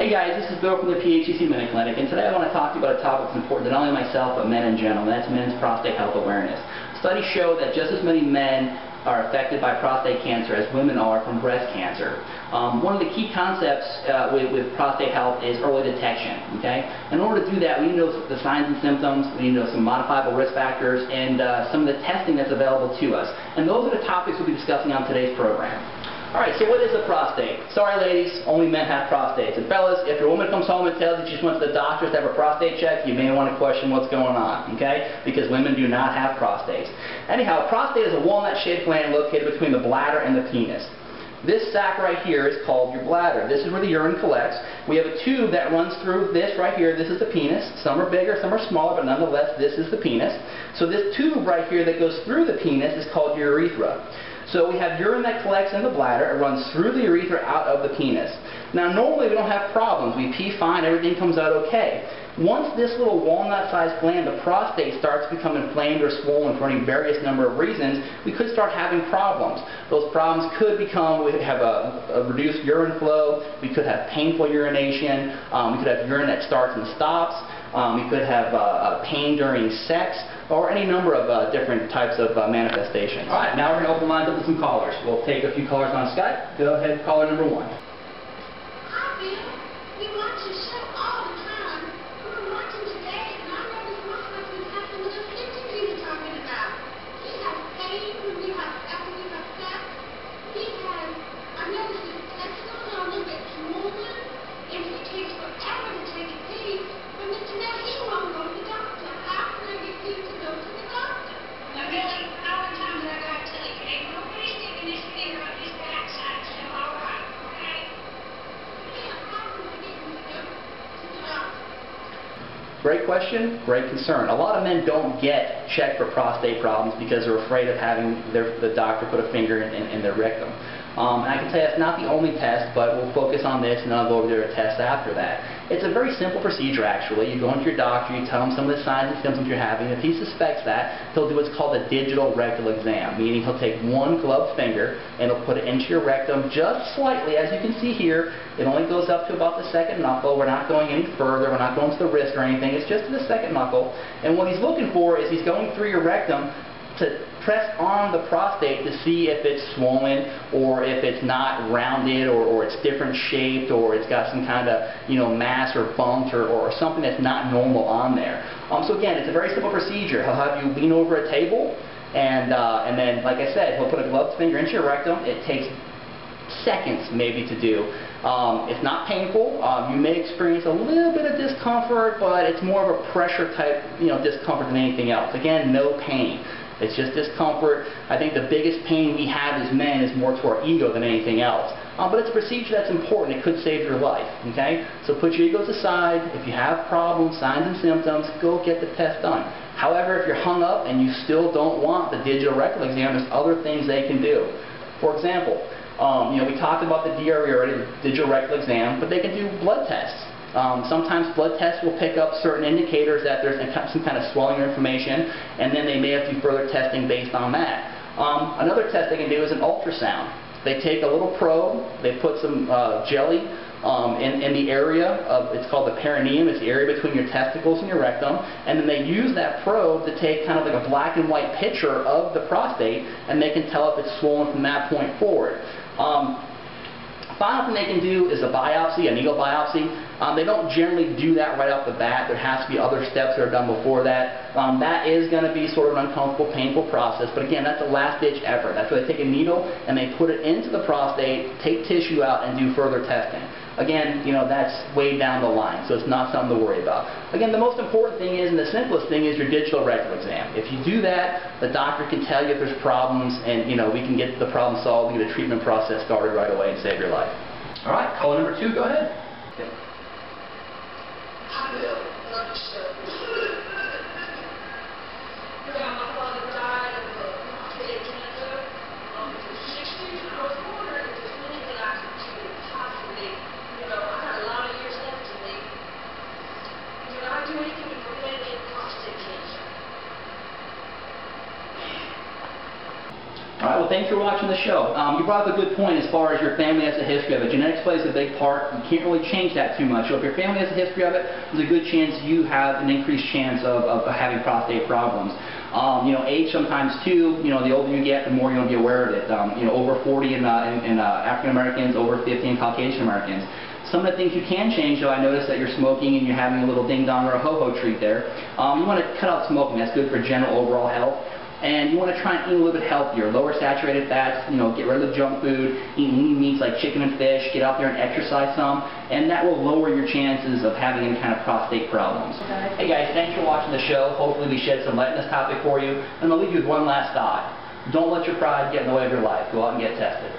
Hey guys, this is Bill from the PHCC Men Clinic, and today I want to talk to you about a topic that's important to not only myself but men in general, and that's men's prostate health awareness. Studies show that just as many men are affected by prostate cancer as women are from breast cancer. One of the key concepts with prostate health is early detection. Okay? In order to do that, we need to know the signs and symptoms, we need to know some modifiable risk factors, and some of the testing that's available to us. And those are the topics we'll be discussing on today's program. Alright, so what is a prostate? Sorry ladies, only men have prostates. And fellas, if your woman comes home and tells you she just went to the doctor to have a prostate check, you may want to question what's going on, okay? Because women do not have prostates. Anyhow, a prostate is a walnut-shaped gland located between the bladder and the penis. This sac right here is called your bladder. This is where the urine collects. We have a tube that runs through this right here. This is the penis. Some are bigger, some are smaller, but nonetheless, this is the penis. So this tube right here that goes through the penis is called your urethra. So we have urine that collects in the bladder. It runs through the urethra out of the penis. Now normally we don't have problems. We pee fine, everything comes out okay. Once this little walnut-sized gland, the prostate, starts to become inflamed or swollen for any various number of reasons, we could start having problems. Those problems could become, we have a reduced urine flow, we could have painful urination, we could have urine that starts and stops, we could have pain during sex, or any number of different types of manifestations. Alright, now we're going to open lines up to some callers. We'll take a few callers on Skype. Go ahead, caller number 1. Hi, Bill. We watch your show all the time. We were watching today, and I noticed my husband has a little symptom he was talking about. He has pain when we have, after we have sex. He has, I noticed his testicles are a little bit swollen, and he takes forever to take a pee. But Mr. Now, he won't go to the doctor. How can I get him to go to the doctor? Now, Billy, how many times I got to tell you, ain't nobody sticking his finger up his backside, so all right, okay? Great question, great concern. A lot of men don't get checked for prostate problems because they're afraid of having the doctor put a finger in their rectum. And I can tell you that's not the only test, but we'll focus on this and I'll go over their tests after that. It's a very simple procedure actually. You go into your doctor, you tell him some of the signs and symptoms you're having. If he suspects that, he'll do what's called a digital rectal exam, meaning he'll take one gloved finger and he'll put it into your rectum just slightly. As you can see here, it only goes up to about the second knuckle. We're not going any further. We're not going to the wrist or anything. It's just to the second knuckle. And what he's looking for is he's going through your rectum to press on the prostate to see if it's swollen or if it's not rounded or it's different shaped or it's got some kind of mass or bumps or something that's not normal on there. So again, it's a very simple procedure. He'll have you lean over a table and then, like I said, he'll put a gloved finger into your rectum. It takes seconds maybe to do. It's not painful. You may experience a little bit of discomfort, but it's more of a pressure type discomfort than anything else. Again, no pain. It's just discomfort. I think the biggest pain we have as men is more to our ego than anything else. But it's a procedure that's important. It could save your life. Okay? So put your egos aside. If you have problems, signs and symptoms, go get the test done. However, if you're hung up and you still don't want the digital rectal exam, there's other things they can do. For example, we talked about the DRE already, the digital rectal exam, but they can do blood tests. Sometimes blood tests will pick up certain indicators that there's some kind of swelling or inflammation, and then they may have to do further testing based on that. Another test they can do is an ultrasound. They take a little probe, they put some jelly in the area of, it's called the perineum, it's the area between your testicles and your rectum, and then they use that probe to take kind of like a black and white picture of the prostate, and they can tell if it's swollen from that point forward. Final thing they can do is a biopsy, a needle biopsy. They don't generally do that right off the bat. There has to be other steps that are done before that. That is going to be sort of an uncomfortable, painful process, but again, that's a last-ditch effort. That's where they take a needle and they put it into the prostate, take tissue out, and do further testing. Again, that's way down the line, so it's not something to worry about. Again, the most important thing is, and the simplest thing is your digital rectal exam. If you do that, the doctor can tell you if there's problems, and we can get the problem solved, and get a treatment process started right away and save your life. All right, caller number 2, go ahead. Okay. Hi, Bill. Love the show. My father died of prostate cancer. He was 60, and I was wondering if there's anything I could do to possibly, I had a lot of years left to live. Can I do anything to prevent any prostate cancer? All right, well, thank thanks for watching the show. You brought up a good point as far as your family has a history of it. Genetics plays a big part. You can't really change that too much. So if your family has a history of it, there's a good chance you have an increased chance of having prostate problems. Age sometimes too. The older you get, the more you'll be aware of it. Over 40 in African Americans, over 50 in Caucasian Americans. Some of the things you can change, though, I noticed that you're smoking and you're having a little ding-dong or a ho-ho treat there. You want to cut out smoking. That's good for general overall health. And you want to try and eat a little bit healthier, lower saturated fats, get rid of the junk food, eat lean meats like chicken and fish, get out there and exercise some, and that will lower your chances of having any kind of prostate problems. Hey guys, thanks for watching the show. Hopefully we shed some light on this topic for you. And I'll leave you with one last thought. Don't let your pride get in the way of your life. Go out and get tested.